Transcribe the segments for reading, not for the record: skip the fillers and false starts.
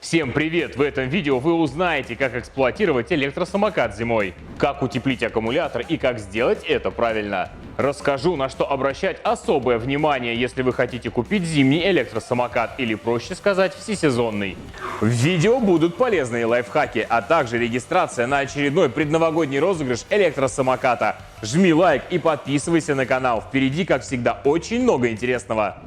Всем привет! В этом видео вы узнаете, как эксплуатировать электросамокат зимой, как утеплить аккумулятор и как сделать это правильно. Расскажу, на что обращать особое внимание, если вы хотите купить зимний электросамокат или, проще сказать, всесезонный. В видео будут полезные лайфхаки, а также регистрация на очередной предновогодний розыгрыш электросамоката. Жми лайк и подписывайся на канал. Впереди, как всегда, очень много интересного.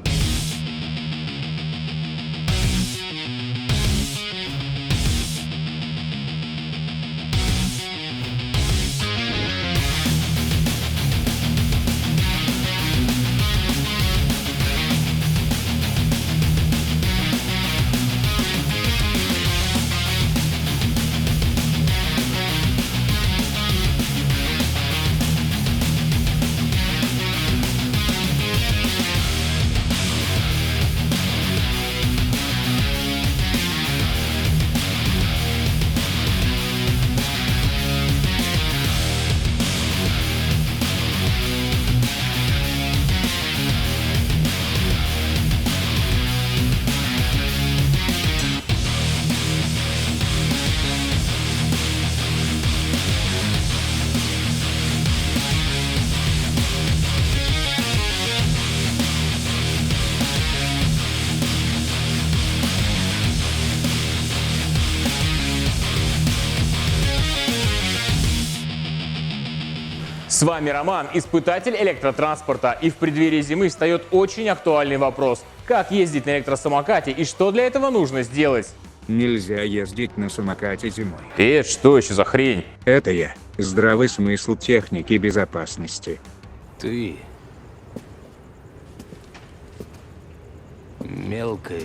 С вами Роман, испытатель электротранспорта, и в преддверии зимы встает очень актуальный вопрос: как ездить на электросамокате и что для этого нужно сделать? Нельзя ездить на самокате зимой. Это что еще за хрень? Это я. Здравый смысл техники безопасности. Ты мелкое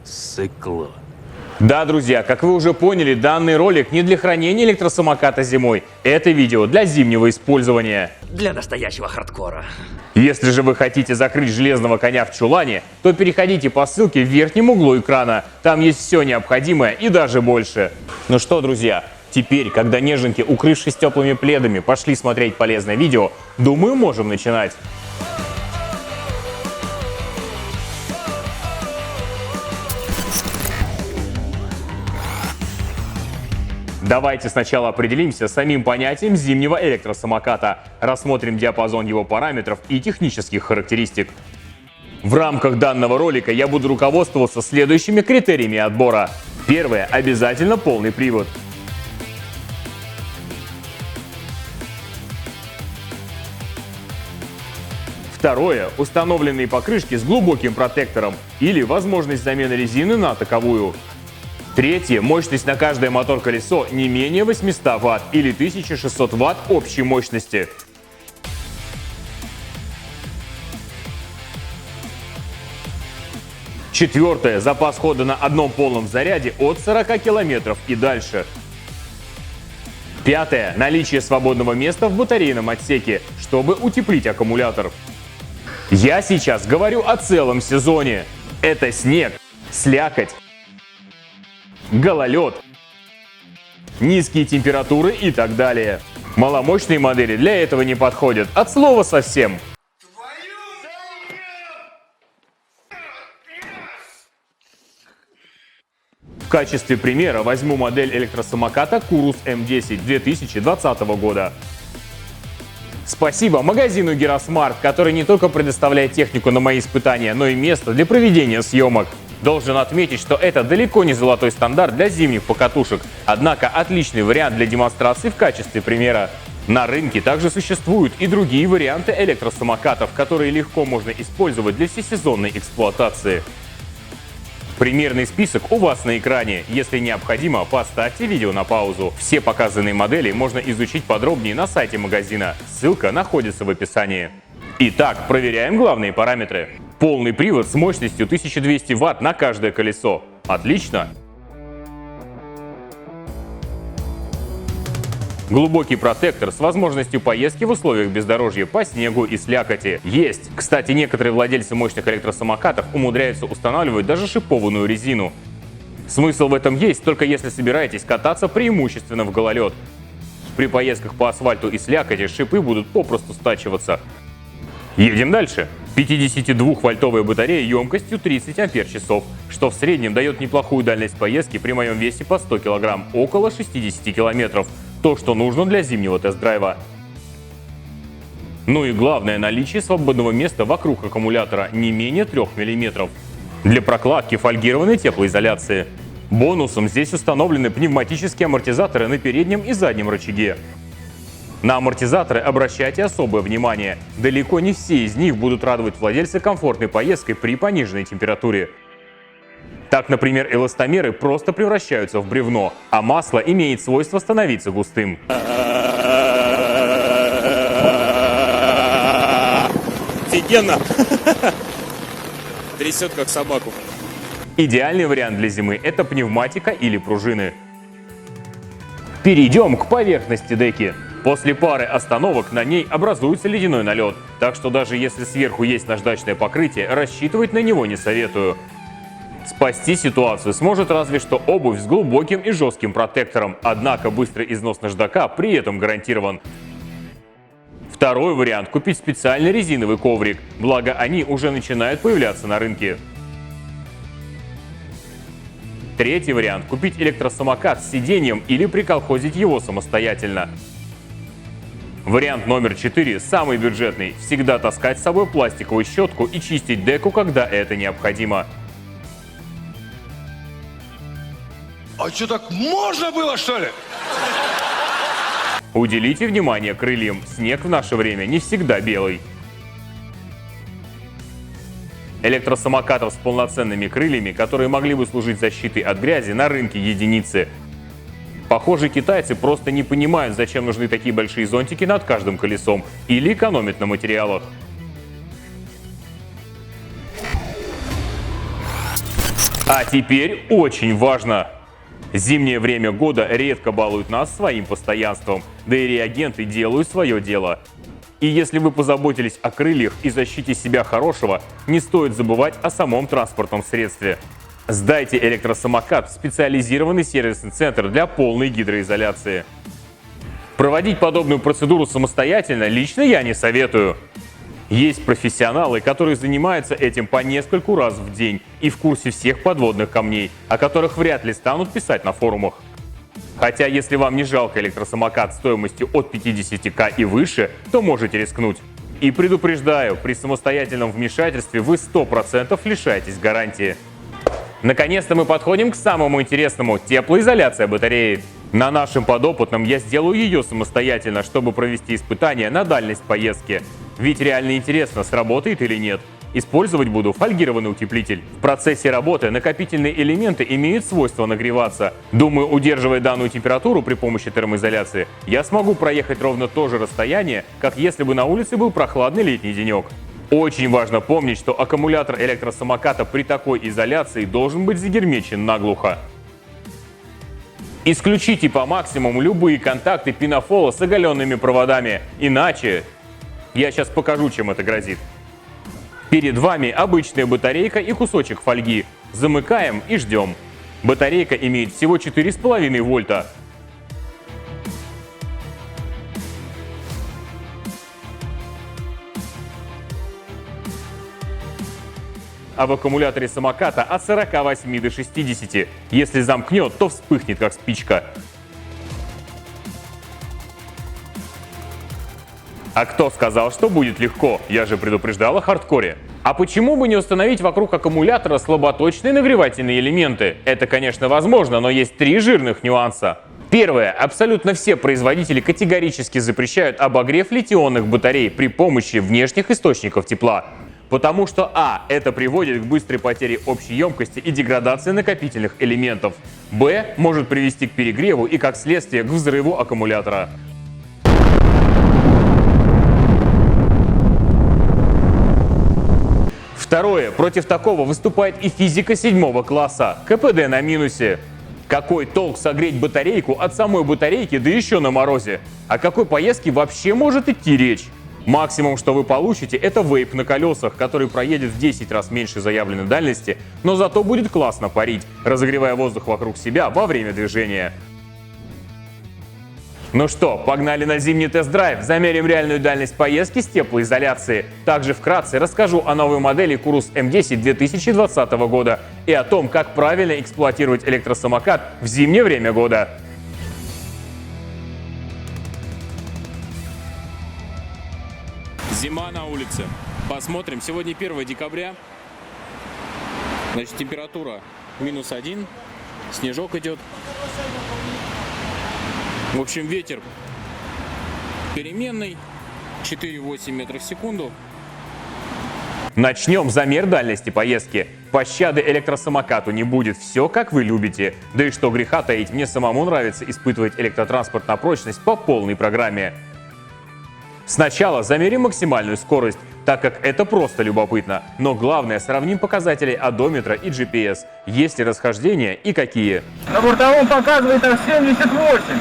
сыкло. Да, друзья, как вы уже поняли, данный ролик не для хранения электросамоката зимой. Это видео для зимнего использования. Для настоящего хардкора. Если же вы хотите закрыть железного коня в чулане, то переходите по ссылке в верхнем углу экрана. Там есть все необходимое и даже больше. Ну что, друзья, теперь, когда неженки, укрывшись теплыми пледами, пошли смотреть полезное видео, думаю, можем начинать. Давайте сначала определимся с самим понятием зимнего электросамоката, рассмотрим диапазон его параметров и технических характеристик. В рамках данного ролика я буду руководствоваться следующими критериями отбора. Первое – обязательно полный привод. Второе – установленные покрышки с глубоким протектором или возможность замены резины на таковую. Третье – мощность на каждое мотор-колесо не менее 800 Вт или 1600 Вт общей мощности. Четвертое – запас хода на одном полном заряде от 40 км и дальше. Пятое – наличие свободного места в батарейном отсеке, чтобы утеплить аккумулятор. Я сейчас говорю о целом сезоне. Это снег, слякоть, гололед, низкие температуры и так далее. Маломощные модели для этого не подходят, от слова совсем. В качестве примера возьму модель электросамоката Kurus M10 2020 года. Спасибо магазину Герасмарт, который не только предоставляет технику на мои испытания, но и место для проведения съемок. Должен отметить, что это далеко не золотой стандарт для зимних покатушек, однако отличный вариант для демонстрации в качестве примера. На рынке также существуют и другие варианты электросамокатов, которые легко можно использовать для всесезонной эксплуатации. Примерный список у вас на экране. Если необходимо, поставьте видео на паузу. Все показанные модели можно изучить подробнее на сайте магазина. Ссылка находится в описании. Итак, проверяем главные параметры. Полный привод с мощностью 1200 Вт на каждое колесо. Отлично. Глубокий протектор с возможностью поездки в условиях бездорожья по снегу и слякоти. Есть. Кстати, некоторые владельцы мощных электросамокатов умудряются устанавливать даже шипованную резину. Смысл в этом есть, только если собираетесь кататься преимущественно в гололед. При поездках по асфальту и слякоти шипы будут попросту стачиваться. Едем дальше. 52-вольтовая батарея емкостью 30 ампер-часов, что в среднем дает неплохую дальность поездки при моем весе по 100 кг, около 60 км. То, что нужно для зимнего тест-драйва. Ну и главное, наличие свободного места вокруг аккумулятора не менее 3 мм. Для прокладки фольгированной теплоизоляции. Бонусом здесь установлены пневматические амортизаторы на переднем и заднем рычаге. На амортизаторы обращайте особое внимание. Далеко не все из них будут радовать владельца комфортной поездкой при пониженной температуре. Так, например, эластомеры просто превращаются в бревно, а масло имеет свойство становиться густым. Офигенно! Трясет как собаку. Идеальный вариант для зимы – это пневматика или пружины. Перейдем к поверхности деки. После пары остановок на ней образуется ледяной налет, так что даже если сверху есть наждачное покрытие, рассчитывать на него не советую. Спасти ситуацию сможет разве что обувь с глубоким и жестким протектором, однако быстрый износ наждака при этом гарантирован. Второй вариант – купить специальный резиновый коврик, благо они уже начинают появляться на рынке. Третий вариант – купить электросамокат с сиденьем или приколхозить его самостоятельно. Вариант номер 4, самый бюджетный – всегда таскать с собой пластиковую щетку и чистить деку, когда это необходимо. А что, так можно было, что ли? Уделите внимание крыльям, снег в наше время не всегда белый. Электросамокатов с полноценными крыльями, которые могли бы служить защитой от грязи, на рынке единицы. Похоже, китайцы просто не понимают, зачем нужны такие большие зонтики над каждым колесом или экономят на материалах. А теперь очень важно. Зимнее время года редко балует нас своим постоянством, да и реагенты делают свое дело. И если вы позаботились о крыльях и защите себя хорошего, не стоит забывать о самом транспортном средстве. Сдайте электросамокат в специализированный сервисный центр для полной гидроизоляции. Проводить подобную процедуру самостоятельно лично я не советую. Есть профессионалы, которые занимаются этим по нескольку раз в день и в курсе всех подводных камней, о которых вряд ли станут писать на форумах. Хотя, если вам не жалко электросамокат стоимостью от 50к и выше, то можете рискнуть. И предупреждаю, при самостоятельном вмешательстве вы 100% лишаетесь гарантии. Наконец-то мы подходим к самому интересному – теплоизоляция батареи. На нашем подопытном я сделаю ее самостоятельно, чтобы провести испытания на дальность поездки. Ведь реально интересно, сработает или нет. Использовать буду фольгированный утеплитель. В процессе работы накопительные элементы имеют свойство нагреваться. Думаю, удерживая данную температуру при помощи термоизоляции, я смогу проехать ровно то же расстояние, как если бы на улице был прохладный летний денек. Очень важно помнить, что аккумулятор электросамоката при такой изоляции должен быть загермечен наглухо. Исключите по максимуму любые контакты пенофола с оголенными проводами, иначе я сейчас покажу, чем это грозит. Перед вами обычная батарейка и кусочек фольги. Замыкаем и ждем. Батарейка имеет всего 4,5 вольта. А в аккумуляторе самоката от 48 до 60. Если замкнет, то вспыхнет как спичка. А кто сказал, что будет легко? Я же предупреждал о хардкоре. А почему бы не установить вокруг аккумулятора слаботочные нагревательные элементы? Это, конечно, возможно, но есть 3 жирных нюанса. Первое. Абсолютно все производители категорически запрещают обогрев литий-ионных батарей при помощи внешних источников тепла. Потому что это приводит к быстрой потере общей емкости и деградации накопительных элементов. Может привести к перегреву и, как следствие, к взрыву аккумулятора. Второе. Против такого выступает и физика 7 класса. КПД на минусе. Какой толк согреть батарейку от самой батарейки, да еще на морозе? О какой поездке вообще может идти речь? Максимум, что вы получите, это вейп на колесах, который проедет в 10 раз меньше заявленной дальности, но зато будет классно парить, разогревая воздух вокруг себя во время движения. Ну что, погнали на зимний тест-драйв, замерим реальную дальность поездки с теплоизоляции. Также вкратце расскажу о новой модели Крус М10 2020 года и о том, как правильно эксплуатировать электросамокат в зимнее время года. Зима на улице. Посмотрим. Сегодня 1 декабря. Значит, температура -1. Снежок идет. В общем, ветер переменный. 4,8 метров в секунду. Начнем замер дальности поездки. Пощады электросамокату не будет. Все, как вы любите. Да и что греха таить, мне самому нравится испытывать электротранспорт на прочность по полной программе. Сначала замерим максимальную скорость, так как это просто любопытно. Но главное, сравним показатели одометра и GPS. Есть ли расхождения и какие? На бортовом показывает аж 78.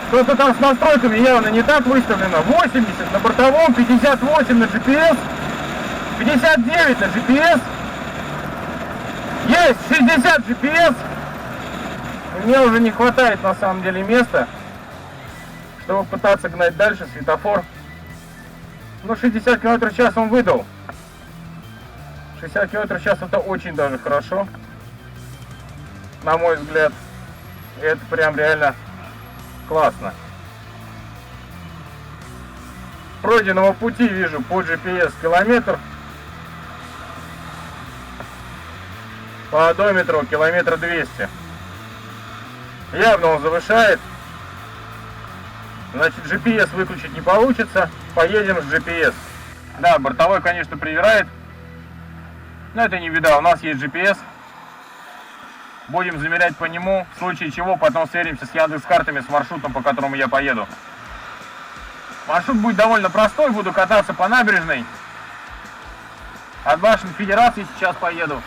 Что-то там с настройками явно не так выставлено. 80 на бортовом, 58 на GPS, 59 на GPS. Есть 60 GPS. Мне уже не хватает на самом деле места, чтобы пытаться гнать дальше. Светофор. Ну, 60 км в час он выдал. 60 км в час это очень даже хорошо, на мой взгляд. И это прям реально классно. Пройденного пути вижу по GPS километр. По одометру километра 200. Явно он завышает. Значит, GPS выключить не получится. Поедем с GPS. Да, бортовой, конечно, привирает. Но это не беда, у нас есть GPS. Будем замерять по нему. В случае чего потом сверимся с Яндекс.Картами, с маршрутом, по которому я поеду. Маршрут будет довольно простой. Буду кататься по набережной. От башни Федерации сейчас поеду.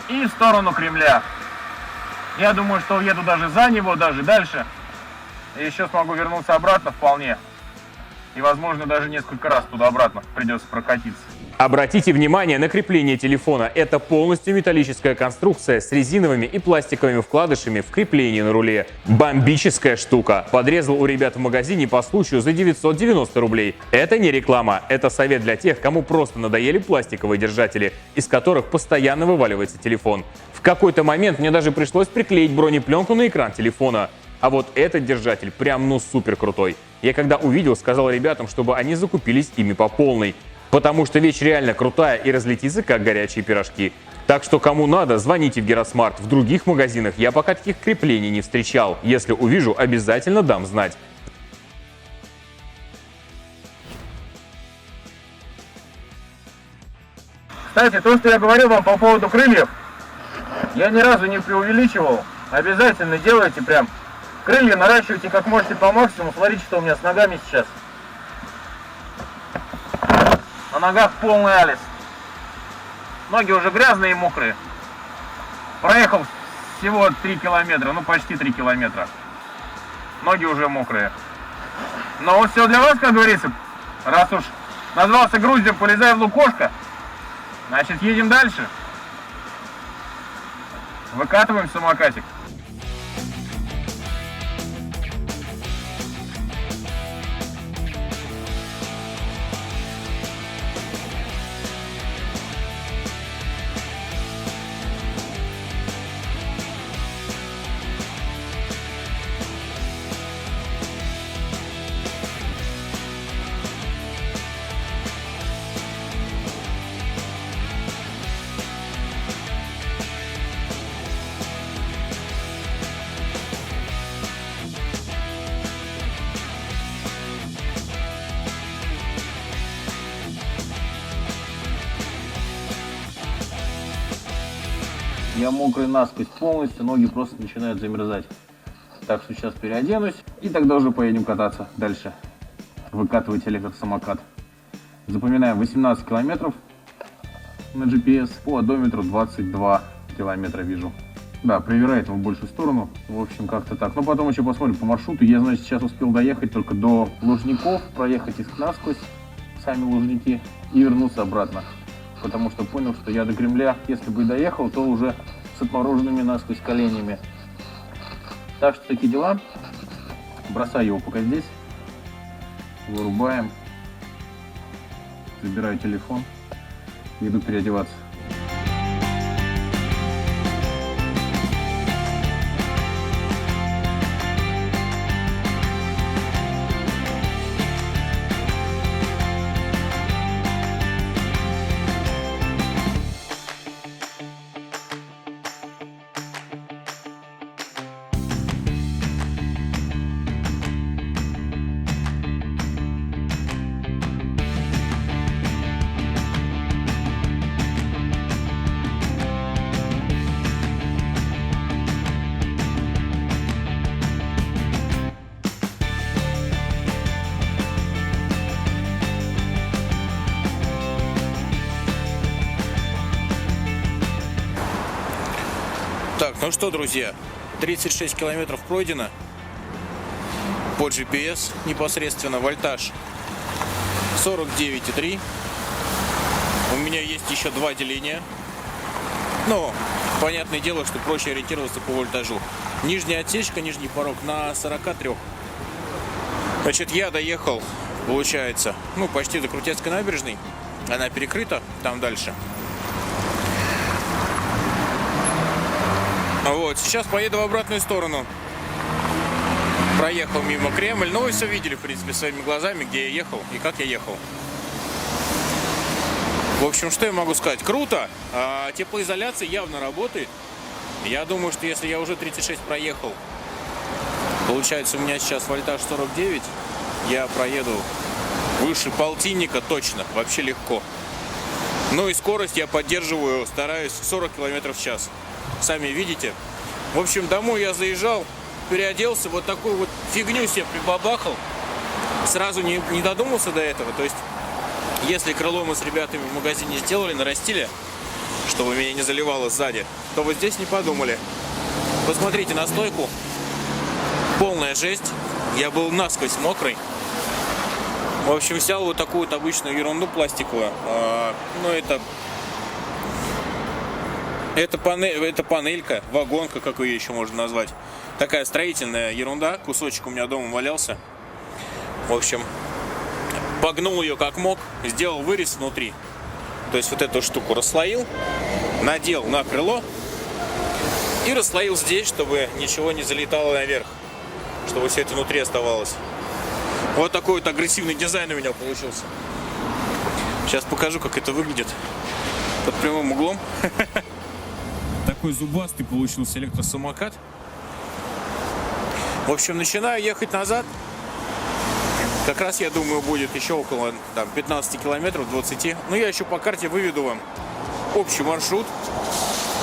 И в сторону Кремля. Я думаю, что уеду даже за него, даже дальше. И еще смогу вернуться обратно вполне. И, возможно, даже несколько раз туда-обратно придется прокатиться. Обратите внимание на крепление телефона. Это полностью металлическая конструкция с резиновыми и пластиковыми вкладышами в креплении на руле. Бомбическая штука. Подрезал у ребят в магазине по случаю за 990 рублей. Это не реклама, это совет для тех, кому просто надоели пластиковые держатели, из которых постоянно вываливается телефон. В какой-то момент мне даже пришлось приклеить бронепленку на экран телефона. А вот этот держатель прям ну супер крутой. Я когда увидел, сказал ребятам, чтобы они закупились ими по полной. Потому что вещь реально крутая и разлетится как горячие пирожки. Так что кому надо, звоните в Геросмарт. В других магазинах я пока таких креплений не встречал. Если увижу, обязательно дам знать. Кстати, то, что я говорил вам по поводу крыльев, я ни разу не преувеличивал. Обязательно делайте прям. Крылья наращивайте как можете по максимуму. Смотрите, что у меня с ногами сейчас. На ногах полный алис. Ноги уже грязные и мокрые. Проехал всего 3 километра, ну почти 3 километра. Ноги уже мокрые. Но вот все для вас, как говорится. Раз уж назвался груздем, полезай в лукошко. Значит, едем дальше. Выкатываем самокатик. Я мокрый насквозь полностью, ноги просто начинают замерзать. Так что сейчас переоденусь и тогда уже поедем кататься дальше. Выкатывать электросамокат. Запоминаем 18 километров на GPS, по одометру 22 километра вижу. Да, привирает его в большую сторону. В общем, как-то так. Но потом еще посмотрим по маршруту. Я, значит, сейчас успел доехать только до Лужников, проехать их насквозь, сами Лужники, и вернуться обратно. Потому что понял, что я до Кремля, если бы доехал, то уже с отмороженными насквозь коленями. Так что такие дела. Бросаю его пока здесь. Вырубаем. Забираю телефон. Иду переодеваться. Так, ну что, друзья, 36 километров пройдено по GPS непосредственно, вольтаж 49,3. У меня есть еще 2 деления. Ну, понятное дело, что проще ориентироваться по вольтажу. Нижняя отсечка, нижний порог на 43. Значит, я доехал, получается, ну, почти до Крутецкой набережной. Она перекрыта там дальше. Вот, сейчас поеду в обратную сторону. Проехал мимо Кремль. Ну, вы все видели, в принципе, своими глазами, где я ехал и как я ехал. В общем, что я могу сказать? Круто. Теплоизоляция явно работает. Я думаю, что если я уже 36 проехал, получается, у меня сейчас вольтаж 49, я проеду выше полтинника точно, вообще легко. Ну и скорость я поддерживаю, стараюсь 40 км в час. Сами видите. В общем, домой я заезжал, переоделся, вот такую вот фигню себе прибабахал. Сразу не додумался до этого. То есть, если крыло мы с ребятами в магазине сделали, нарастили, чтобы меня не заливало сзади, то вот здесь не подумали. Посмотрите на стойку. Полная жесть. Я был насквозь мокрый. В общем, взял вот такую вот обычную ерунду пластиковую. Ну, это панелька, вагонка, как ее еще можно назвать. Такая строительная ерунда. Кусочек у меня дома валялся. В общем, погнул ее как мог, сделал вырез внутри. То есть вот эту штуку расслоил, надел на крыло и расслоил здесь, чтобы ничего не залетало наверх, чтобы все это внутри оставалось. Вот такой вот агрессивный дизайн у меня получился. Сейчас покажу, как это выглядит под прямым углом. Такой зубастый получился электросамокат. В общем, начинаю ехать назад. Как раз, я думаю, будет еще около 15 километров, 20. Но я еще по карте выведу вам общий маршрут.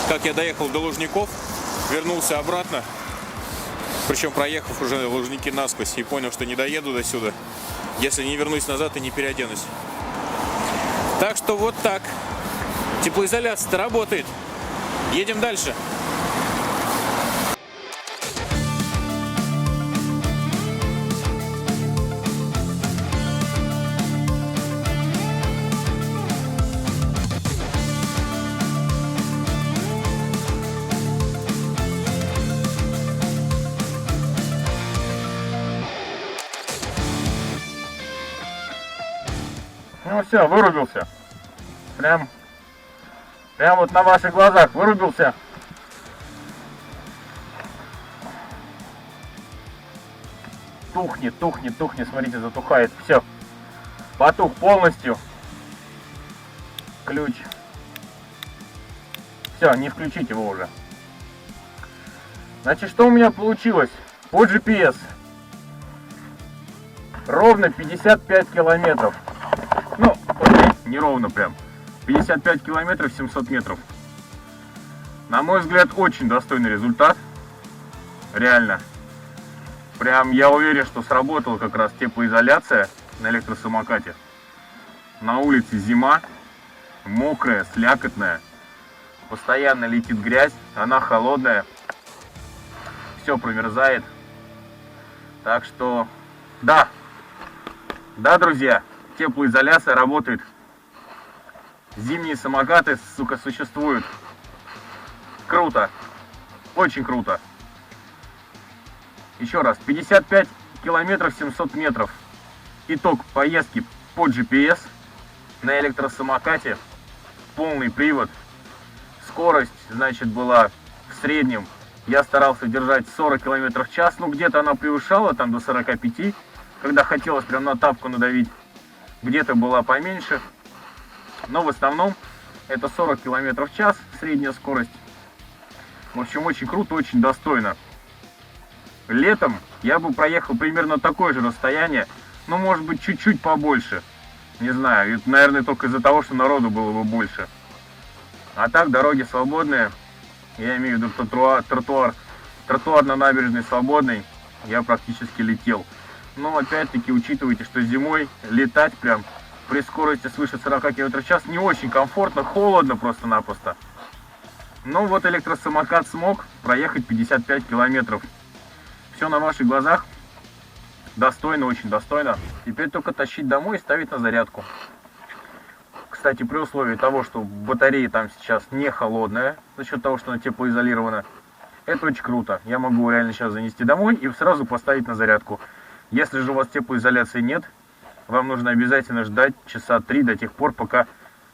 Как я доехал до Лужников, вернулся обратно. Причем проехав уже Лужники насквозь и понял, что не доеду до сюда, если не вернусь назад и не переоденусь. Так что вот так. Теплоизоляция-то работает. Едем дальше. Ну все, вырубился. Прям вот на ваших глазах вырубился. Тухнет, смотрите, затухает. Все, потух полностью. Ключ. Все, не включить его уже. Значит, что у меня получилось? По GPS. Ровно 55 километров. Ну, не ровно прям. 55 километров 700 метров. На мой взгляд, очень достойный результат. Реально. Прям я уверен, что сработала как раз теплоизоляция на электросамокате. На улице зима. Мокрая, слякотная. Постоянно летит грязь. Она холодная. Все промерзает. Так что, да. Да, друзья. Теплоизоляция работает. Зимние самокаты, сука, существуют. Круто. Очень круто. Еще раз, 55 километров 700 метров. Итог поездки по GPS на электросамокате. Полный привод. Скорость, значит, была в среднем. Я старался держать 40 км в час. Ну, где-то она превышала там до 45, когда хотелось прям на тапку надавить. Где-то была поменьше. Но в основном это 40 км в час, средняя скорость. В общем, очень круто, очень достойно. Летом я бы проехал примерно такое же расстояние, но может быть чуть-чуть побольше. Не знаю, это, наверное, только из-за того, что народу было бы больше. А так, дороги свободные. Я имею в виду тротуар на набережной свободный. Я практически летел. Но опять-таки учитывайте, что зимой летать прям при скорости свыше 40 км в час не очень комфортно, холодно просто-напросто. Но вот электросамокат смог проехать 55 километров. Все на ваших глазах. Достойно, очень достойно. Теперь только тащить домой и ставить на зарядку. Кстати, при условии того, что батарея там сейчас не холодная, за счет того, что она теплоизолирована, это очень круто. Я могу реально сейчас занести домой и сразу поставить на зарядку. Если же у вас теплоизоляции нет, вам нужно обязательно ждать часа 3 до тех пор, пока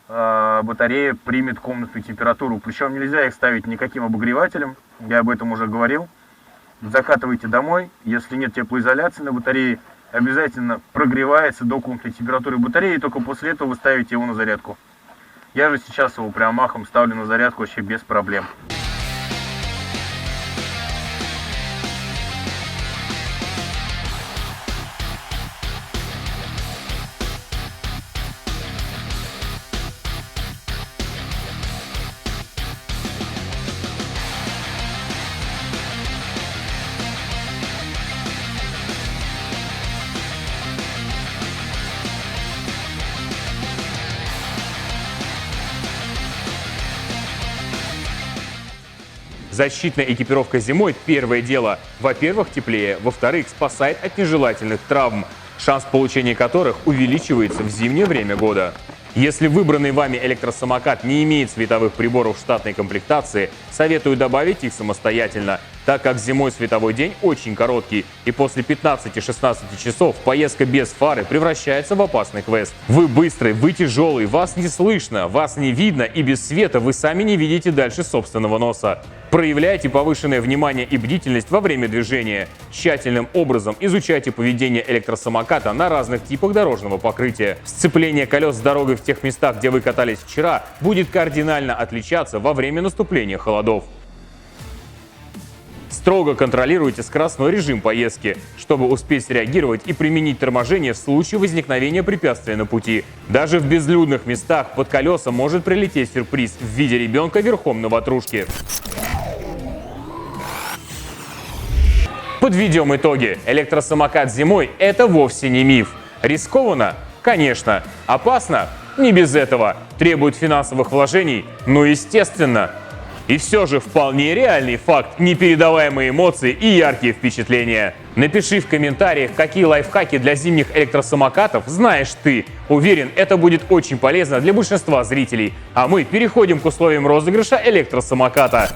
батарея примет комнатную температуру. Причем нельзя их ставить никаким обогревателем, я об этом уже говорил. Закатывайте домой, если нет теплоизоляции на батарее, обязательно прогревается до комнатной температуры батареи, и только после этого вы ставите его на зарядку. Я же сейчас его прям махом ставлю на зарядку вообще без проблем. Защитная экипировка зимой – первое дело. Во-первых, теплее. Во-вторых, спасает от нежелательных травм, шанс получения которых увеличивается в зимнее время года. Если выбранный вами электросамокат не имеет световых приборов в штатной комплектации, советую добавить их самостоятельно, так как зимой световой день очень короткий, и после 15-16 часов поездка без фары превращается в опасный квест. Вы быстрый, вы тяжелый, вас не слышно, вас не видно, и без света вы сами не видите дальше собственного носа. Проявляйте повышенное внимание и бдительность во время движения. Тщательным образом изучайте поведение электросамоката на разных типах дорожного покрытия. Сцепление колес с дорогой в тех местах, где вы катались вчера, будет кардинально отличаться во время наступления холодов. Строго контролируйте скоростной режим поездки, чтобы успеть среагировать и применить торможение в случае возникновения препятствия на пути. Даже в безлюдных местах под колеса может прилететь сюрприз в виде ребенка верхом на ватрушке. Подведем итоги. Электросамокат зимой – это вовсе не миф. Рискованно? Конечно. Опасно? Не без этого. Требует финансовых вложений? Ну, естественно. И все же вполне реальный факт, непередаваемые эмоции и яркие впечатления. Напиши в комментариях, какие лайфхаки для зимних электросамокатов знаешь ты. Уверен, это будет очень полезно для большинства зрителей. А мы переходим к условиям розыгрыша электросамоката.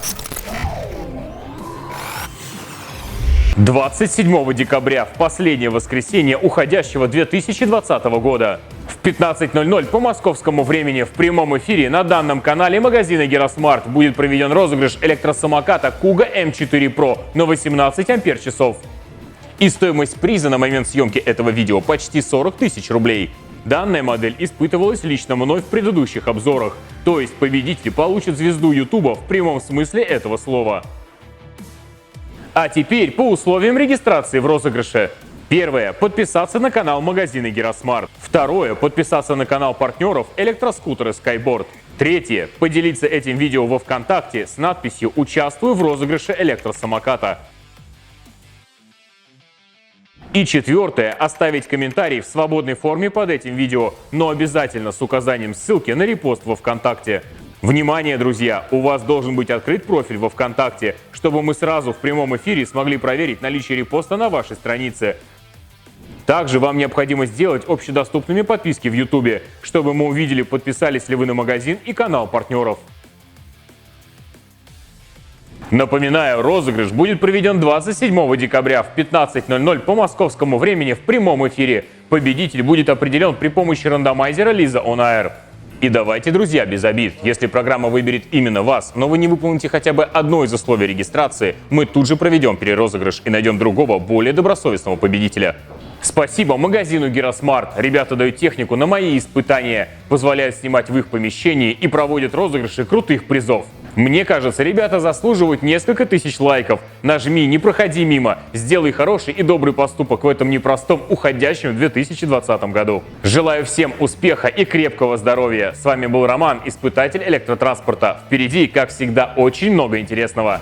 27 декабря, в последнее воскресенье уходящего 2020 года. В 15:00 по московскому времени в прямом эфире на данном канале магазина Геросмарт будет проведен розыгрыш электросамоката Kuga M4 Pro на 18 ампер-часов. И стоимость приза на момент съемки этого видео почти 40 тысяч рублей. Данная модель испытывалась лично мной в предыдущих обзорах, то есть победитель получит звезду Ютуба в прямом смысле этого слова. А теперь по условиям регистрации в розыгрыше. Первое. Подписаться на канал магазина Геросмарт. Второе. Подписаться на канал партнеров электроскутеры Skyboard. Третье. Поделиться этим видео во ВКонтакте с надписью «Участвую в розыгрыше электросамоката». И четвертое. Оставить комментарий в свободной форме под этим видео, но обязательно с указанием ссылки на репост во ВКонтакте. Внимание, друзья! У вас должен быть открыт профиль во ВКонтакте, чтобы мы сразу в прямом эфире смогли проверить наличие репоста на вашей странице. Также вам необходимо сделать общедоступными подписки в YouTube, чтобы мы увидели, подписались ли вы на магазин и канал партнеров. Напоминаю, розыгрыш будет проведен 27 декабря в 15:00 по московскому времени в прямом эфире. Победитель будет определен при помощи рандомайзера Лиза On Air. И давайте, друзья, без обид. Если программа выберет именно вас, но вы не выполните хотя бы одно из условий регистрации, мы тут же проведем перерозыгрыш и найдем другого, более добросовестного победителя. Спасибо магазину Геросмарт. Ребята дают технику на мои испытания, позволяют снимать в их помещении и проводят розыгрыши крутых призов. Мне кажется, ребята заслуживают несколько тысяч лайков. Нажми, не проходи мимо. Сделай хороший и добрый поступок в этом непростом уходящем 2020 году. Желаю всем успеха и крепкого здоровья. С вами был Роман, испытатель электротранспорта. Впереди, как всегда, очень много интересного.